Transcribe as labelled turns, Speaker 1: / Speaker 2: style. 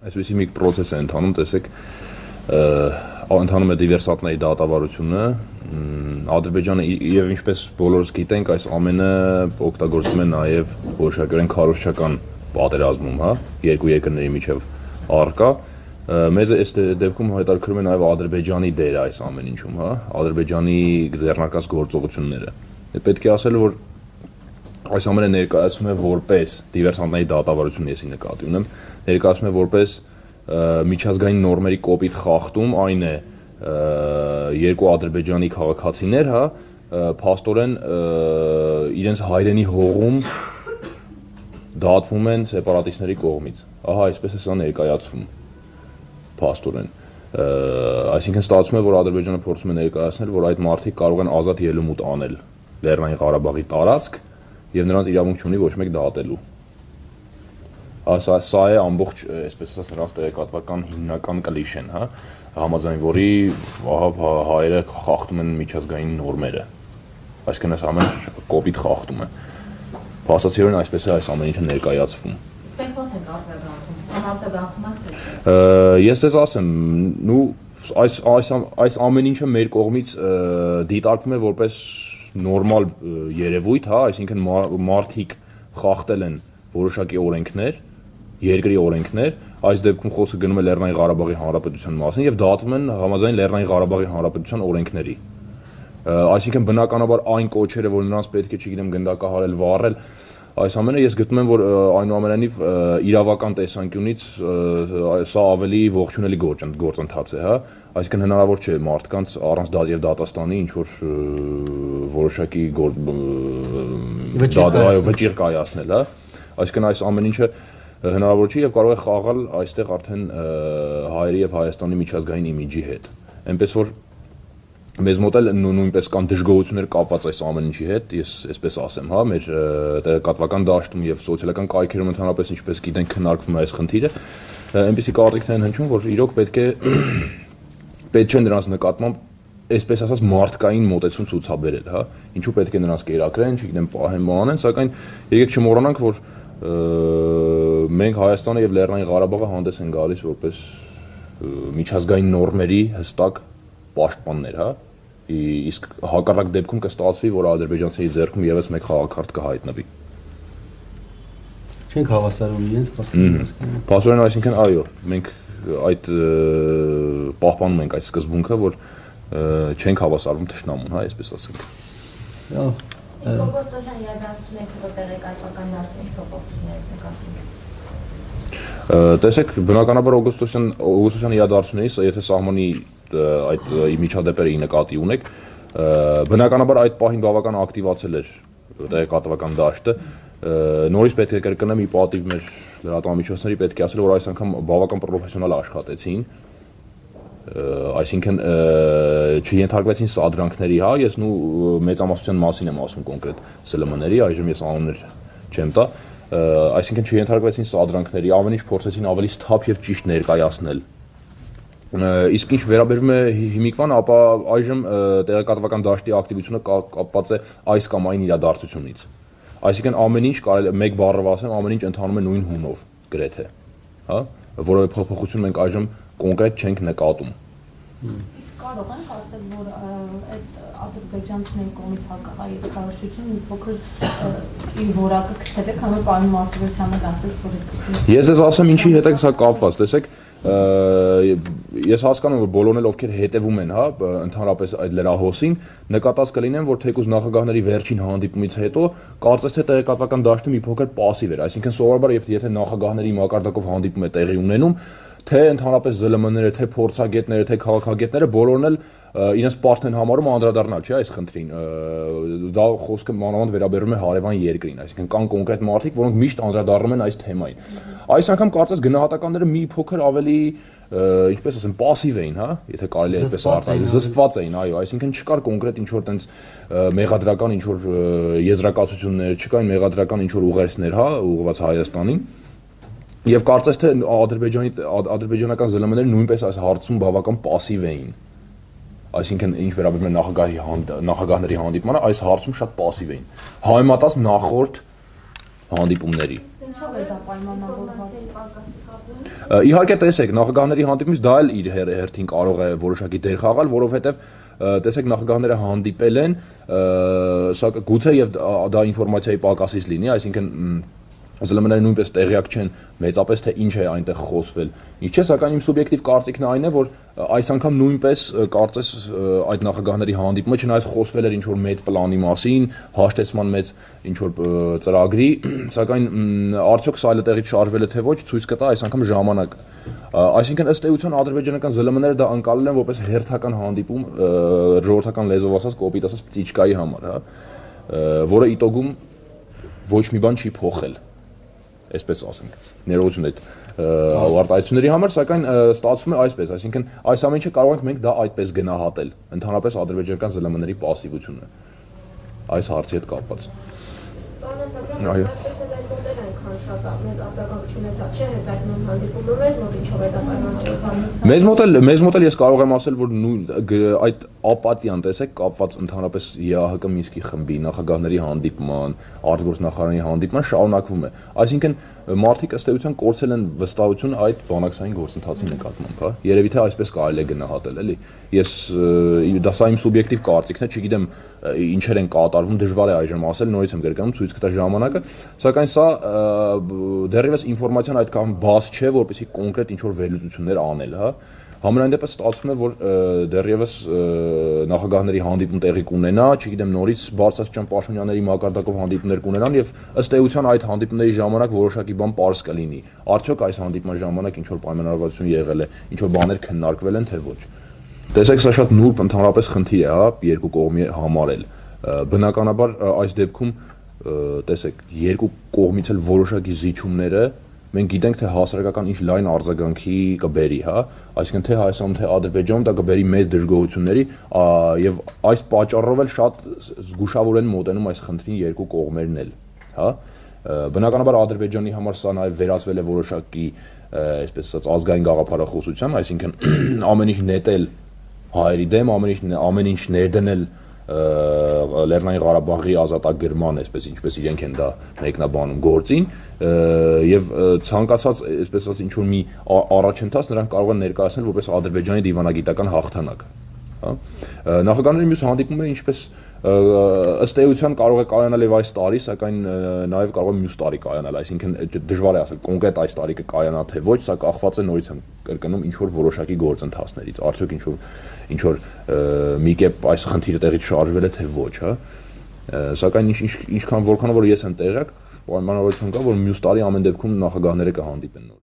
Speaker 1: Այսպեսի մի process է ընթանում, տեսեք, ընթանում է դիվերսանտների դատավարությունը, Ադրբեջանը եւ ինչպես բոլորս գիտենք, այս ամենը օգտագործվում է նաեւ որոշակիորեն քարոզչական պատերազմում, հա, երկու երկրների միջև առկա, մեզ այս դեպքում հետաքրքրում է նաեւ Ադրբեջանի դերը այս ամեն ինչում, հա, Ադրբեջանի ձեռնարկած գործողությունները։ Պետք է ասել, որ այս ամենը ներկայացում է որպես դիվերսանտների դատավարություն, եսի նկատի ունեմ, ներկայացում է որպես միջազգային նորմերի կոպիտ խախտում, այն է երկու ադրբեջանի քաղաքացիներ, հա, փաստորեն իրենց հայրենի հողում դատվում են սեպարատիստների կողմից։ Ահա այսպես է սա ներկայացվում փաստորեն։ Այսինքն ստացվում է, որ Ադրբեջանը փորձում է ներկայացնել, որ այդ մարդիկ կարող են ազատ ելումուտ անել Լեռնային Ղարաբաղի տարածք եւ նրանց իրավունք չունի ոչ մեկ դատելու։ Սա է ամբողջ, այսպես ասած, նրանց տեղեկատվական հիմնական կլիշեն, հա, համաձայն որի հայերը խախտում են միջազգային նորմերը։ Այսինքն այս ամենը կոպիտ խախտում է։ Փաստացիորեն այսպես է այս ամեն ինչը ներկայացվում։
Speaker 2: Իսկ ո՞նց է արձագանքում։
Speaker 1: Ես ձեզ ասեմ, նու այս ամեն ինչը մեր կողմից դիտարկվում է որպես նորմալ երևույթ, հա, այսինքն մարդիկ խախտել են որոշակի օրենքներ, երկրի օրենքներ, այս դեպքում խոսքը գնում է Լեռնային Ղարաբաղի Հանրապետության մասին եւ դատվում են համաձայն Լեռնային Ղարաբաղի Հանրապետության օրենքների։ Այսինքն բնականաբար այն կոչերը, որ նրանց պետք է, չգիտեմ, գնդակահարել, վառել, այս ամենը ես գտնում եմ, որ այնուամենայնիվ իրավական տեսանկյունից սա ավելի ողջունելի գործընթաց է, հա, այսինքն հնարավոր չէ մարդկանց առանց դատ եւ դատաստանի ինչ որ որոշակի վճիռ կայացնել, հա, այսինքն այս ամեն ինչը հնարավոր չի եւ կարող է խաղալ այստեղ արդեն հայերի եւ Հայաստանի միջազգային իմիջի հետ, այնպես որ մեզ մոտ էլ նույնպես կան դժգոհություններ կապված այս ամեն ինչի հետ, ես այսպես ասեմ, հա, մեր տեղեկատվական դաշտում եւ սոցիալական կայքերում ընդհանրապես ինչպես գիտենք քննարկվում է այս խնդիրը, այնպեսի կարծիքներ են հնչում, որ իրոք պետք չէ նրանց նկատմամբ այսպես ասած մարդկային մոտեցում ցուցաբերել, հա, ինչու պետք է նրանց կերակրեն, չգիտեմ, պահեն, մանեն, սակայն եկեք չմոռանանք, որ մենք Հայաստանը եւ Լեռնային Ղարաբաղը հանդես են գալիս որպես միջազգային նորմերի հստակ պաշտպաններ, հա, իսկ հակառակ դեպքում կստացվի, որ ադրբեջանցիների ձեռքում եւս մեկ խաղաքարտ կհայտնվի։
Speaker 3: Չենք հավասարում իրենց
Speaker 1: Փաստորեն, այսինքն այո, մենք այդ պահպանում ենք այդ սկզբունքը, որ չենք հավասարվում թշնամուն, հա, այսպես ասենք։
Speaker 2: Օգոստոսյան իրադարձությունից հետո տեղեկատվական դաշտում ինչ փոփոխություններ նկատվում են։
Speaker 1: Տեսեք, բնականաբար օգոստոսյան իրադարձությունից, եթե սահմանի այդ միջադեպերը նկատի ունեք, բնականաբար այդ պահին բավական ակտիվացել էր տեղեկատվական դաշտը, նորից պետք է կրկնեմ ի պատիվ մեր լրատվամիջոցների, պետք է ասել, որ այս անգամ բավական պրոֆեսիոնալ աշխատեցին, այսինքն չենթարկվեցին սադրանքների, հա, ես մեծամասնության մասին եմ ասում կոնկրետ ՍԼՄ-ների, այժմ ես անուններ չեմ տա, այսինքն չենթարկվեցին սադրանքների, ամեն ինչ փորձեցին ավելի սթափ եւ ճիշտ ներկայացնել։ Իսկ ինչ վերաբերում է հիմիկվան, ապա այժմ տեղեկատվական դաշտի ակտիվությունը կապված է այս կամ այն իրադարձությունից։ Այսինքն ամեն ինչ կարելի մեկ բառով ասեմ, ամեն ինչ ընթանում է նույն հունով, գրեթե, հա, որովհետեւ փոփոխություն մենք այժմ կոնկրետ չենք նկատում։
Speaker 2: Իսկ կարող ենք ասել, որ այդ ադրբեջանցիների կողմից հակահայ քարոզությունը մի փոքր իր որակը գցել է, քանի որ պարոն Մարտիրոսյանը ասաց, որ այդպես։
Speaker 1: Ես ես ասեմ ինչի հետ է սա կապված, տեսեք, ես հասկանում եմ, որ բոլորն էլ ովքեր հետևում են, հա, ընդհանրապես այդ լրահոսին, նկատած կլինեն, որ թեկուզ նախագահների վերջին հանդիպումից հետո կարծես թե տեղեկատվական դաշտը մի փոքր պասիվ էր, այսինքն սովորաբար եթե նախագահների մակարդակով հանդիպում է տեղի ունենում, թե ընդհանրապես ԶԼՄ-ները, թե փորձագետները, թե քաղաքագետները բոլորն էլ իրենց պարտք են համարում անդրադառնալ, չէ, այս խնդրին։ Դա խոսքը մանավանդ վերաբերում է հարևան երկրին, այսինքն կան կոնկրետ մարդիկ, որոնք միշտ անդրադառնում են այս թեմային։ Այս անգամ կարծես գնահատականները մի փոքր ավելի, ինչպես ասեմ, պասիվ էին, հա, եթե կարելի է այդպես արտահայտել, զսպված էին, այո, այսինքն չկար կոնկրետ ինչ որ տենց մեղադրական ինչ որ եզրակացություններ, չկային մեղադրական ինչ որ ուղերձներ, հա, ուղղված Հայաստանին։ Եվ կարծես թե ադրբեջանական ԶԼՄ-ները նույնպես այս հարցում բավական պասիվ էին։ Այսինքն ինչ վերաբերում է նախագահների հանդիպմանը, այս հարցում շատ պասիվ էին։ Համեմատած նախորդ հանդիպումների։
Speaker 2: Ինչով է դա պայմանավորված։
Speaker 1: Իհարկե տեսեք, նախագահների հանդիպումից դա էլ իր հերթին կարող է որոշակի դեր խաղալ, որովհետև տեսեք նախագահները հանդիպել են, սա գուցե եւ դա ինֆորմացիայի պակասից լինի, այսինքն ԶԼՄ-ները նույնպես տեղյակ չեն մեծապես թե ինչ է այնտեղ խոսվել։ Ինչ չէ, սակայն իմ սուբյեկտիվ կարծիքն այն է, որ այս անգամ նույնպես կարծես այդ նախագահների հանդիպումը չնայած խոսվել էր ինչ-որ մեծ պլանի մասին, հաշտեցման մեծ ինչ-որ ծրագրի, սակայն արդյոք սա այլ տեղից շարժվել է թե ոչ, ցույց կտա այս անգամ ժամանակը։ Այսինքն ըստ էության ադրբեջանական ԶԼՄ-ները դա անցալել են որպես հերթական հանդիպում ժողովրդական լեզվով ասած կոպիտ ասած ծիճկայի համար, հա, որը իտոգում ոչ մի բան չի փոխել, այսպես ասենք, ներողություն այդ արտահայտությունների համար, սակայն ստացվում է այսպես, այսինքն այս ամենը կարող ենք մենք դա այդպես գնահատել, ընդհանրապես ադրբեջանական ԶԼՄ-ների պասիվությունը այս հարցի հետ կապված։ Այո։ Մեզ մոտ էլ ես կարող եմ ասել, որ այդ ապատիան տեսեք կապված ընդհանրապես ԵԱՀԿ Մինսկի խմբի նախագահների հանդիպման, արտգործնախարարների հանդիպման շարունակվում է։ Այսինքն մարդիկ ըստ էության կորցել են վստահություն այդ բանակցային գործընթացի նկատմամբ, հա։ Երևի թե այսպես կարելի է գնահատել, էլի։ Ես դա սա իմ սուբյեկտիվ կարծիքն է, չգիտեմ ինչեր են կատարվում, դժվար է այժմ ասել, նորից եմ գրկանում, ցույց կտա ժամանակը, սակայն սա դեռևս ինֆորմացիան այդքան բաց չէ, որպեսզի կոնկրետ ինչ-որ վերլուծություններ անել, հա։ Համենայն դեպս ստացվում է, որ դեռևս նախագահների հանդիպում տեղի կունենա, չգիտեմ նորից Բարձրաստիճան պաշտոնյաների մակարդակով հանդիպումներ կունենան եւ ըստ էության այդ հանդիպումների ժամանակ որոշակի բան պարզ կլինի։ Արդյոք այս հանդիպման ժամանակ ինչ-որ պայմանավորվածություն եղել է, ինչ-որ բաներ քննարկվել են, թե ոչ։ Տեսեք, սա շատ նուրբ ընդհանրապես խնդիր է, հա, երկու կողմի համար էլ։ Բնականաբար այս դեպքում տեսեք, երկու կողմից էլ որոշակի զիջումները մենք գիտենք թե հասարակական ինչ լայն արձագանքի կբերի, հա, այսինքն թե Հայաստանում թե Ադրբեջանում դա կբերի մեծ դժգոհությունների եւ այս պատճառով էլ շատ զգուշավոր են մոտենում այս խնդրին երկու կողմերն էլ, հա։ Բնականաբար Ադրբեջանի համար սա նաեւ վերածվել է որոշակի, այսպես ասած, ազգային գաղափարախոսության, այսինքն ամեն ինչ նետել հայերի դեմ, ամեն ինչ ներդնել Լեռնային Ղարաբաղի ազատագրման, այսպես ինչպես իրենք են դա մեկնաբանում գործին, եւ ցանկացած, այսպես ասած, ինչ-որ մի առաջընթաց նրանք կարող են ներկայացնել որպես Ադրբեջանի դիվանագիտական հաղթանակ, հա։ Նախագահների մյուս հանդիպումը ինչպես ըստ էության կարող է կայանալ եւ այս տարի, սակայն նաեւ կարող է մյուս տարի կայանալ, այսինքն դժվար է ասել կոնկրետ այս տարի կկայանա թե ոչ, սա կախված է նորից եմ կրկնում ինչ-որ որոշակի գործընթացներից, արդյոք ինչ-որ մի կերպ այս խնդիրը տեղից շարժվել է թե ոչ, հա։ Սակայն ինչքան որքանով որ ես եմ տեղյակ, պայմանավորություն կա, որ մյուս տարի ամեն դեպքում նախագահները կհանդիպեն։